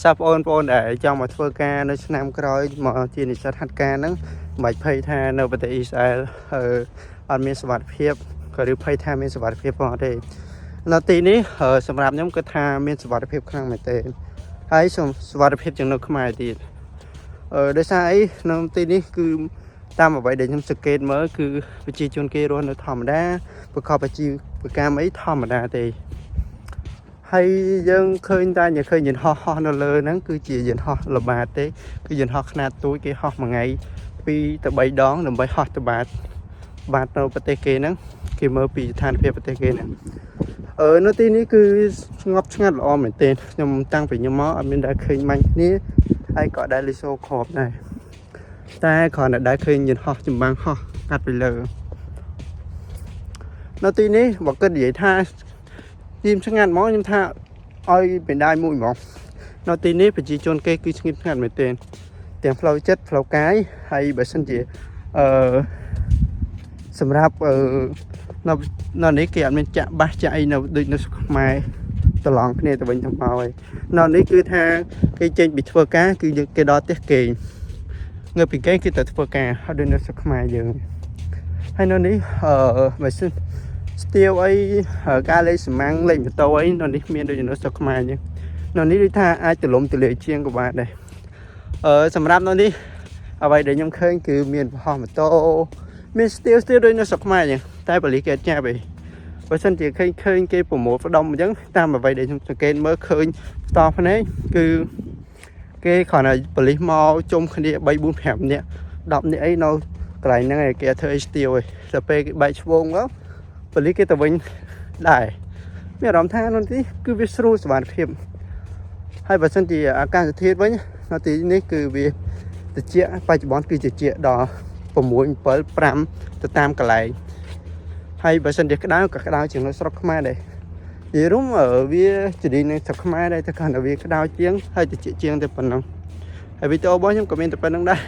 សាប់អូនដែលចង់មកធ្វើការនៅឆ្នាំក្រោយមកជានិស្សិតហាត់ការហ្នឹងមិនភ័យថានៅប្រទេសអ៊ីស្រាអែលអត់មានសុវត្ថិភាពក៏ឬភ័យថាមានសុវត្ថិភាពផងទេនៅទីនេះសម្រាប់ខ្ញុំគឺថាមានសុវត្ថិភាពខ្លាំងមែនទែនហើយសុវត្ថិភាពជាងនៅខ្មែរទៀតដោយសារអីនៅទីនេះគឺតាមអ្វីដែលខ្ញុំសង្កេតមើលគឺប្រជាជនគេរស់នៅធម្មតាប្រកបអាជីវកម្មអីធម្មតាទេហើយយើងឃើញតែឃើញយន្តហោះនៅលើហ្នឹងគឺជាយន្តហោះល្បាតទេគឺយន្តហោះខ្នាតតូចគេហោះមួយថ្ងៃ2ទៅ3ដងដើម្បីហោះទៅបាតនៅប្រទេសគេហ្នឹងគេមើលពីស្ថានភាពប្រទេសគេហ្នឹងនៅទីនេះគឺស្ងប់ស្ងាត់ល្អមែនទែនខ្ញុំតាំងពីខ្ញុំមកអត់មានដែលឃើញបាញ់គ្នាហើយក៏ដែលលីសូខប់ដែរតែគ្រាន់តែដែលឃើញយន្តហោះចម្បាំងហោះកាត់ពីលើនៅទីនេះបើគិតនិយាយថាទីមស្ងាត់ហ្មងខ្ញុំថាឲ្យបណ្ដាយមួយហ្មងនៅទីនេះប្រជាជនគេគឺស្ងៀមស្ងាត់មែនទែនទាំងផ្លូវចិត្តផ្លូវកាយហើយបើសិនជាសម្រាប់នៅនេះគេអត់មានចាក់បាសចាក់អីនៅដូចនៅខ្មែរតឡងគ្នាទៅវិញទៅមកហើយនៅនេះគឺថាគេចេញពីធ្វើការគឺគេដល់ផ្ទះគេងើបពីគេទៅធ្វើការហើយដូចនៅស្រុកខ្មែរយើងហើយនៅនេះបើសិនស្ទាវអីការលេងសមាំងលេងម៉ូតូអីនៅនេះមានដូចនៅស្រុកខ្មែរអញ្ចឹងនៅនេះដូចថាអាចទលំទលាយជាងក៏បានដែរសម្រាប់នៅនេះអ្វីដែលខ្ញុំឃើញគឺមានប្រហោះម៉ូតូមានស្ទាវដូចនៅស្រុកខ្មែរអញ្ចឹងតែបលីគេអត់ចាប់ទេបើសិនជាឃើញគេប្រមូលផ្ដុំអញ្ចឹងតាមអ្វីដែលខ្ញុំសង្កេតមើលឃើញផ្ទាល់ភ្នែកគឺគេគ្រាន់តែបលីមកជុំគ្នា3 4 5នាក់10នាក់អីនៅកន្លែងហ្នឹងឯងគេអត់ធ្វើអីស្ទាវទេតែពេលគេបែកឆ្វងមកបលីគេទៅវិញដែរមានអារម្មណ៍ថានៅទីគឺវាស្រួលសុវត្ថិភាពហើយបើសិនជាអាកាសធាតុវិញនៅទីនេះគឺវាត្រជាក់បច្ចុប្បន្នគឺត្រជាក់ដល់6 7 5ទៅតាមកន្លែងហើយបើសិនជាក្តៅក៏ក្តៅជាងនៅស្រុកខ្មែរដែរនិយាយរួមវាជាឌីនៅស្រុកខ្មែរដែរតែគ្រាន់តែវាក្តៅជាងហើយត្រជាក់ជាងតែប៉ុណ្ណឹងហើយវីដេអូរបស់ខ្ញុំក៏មានតែប៉ុណ្្នឹងដែរ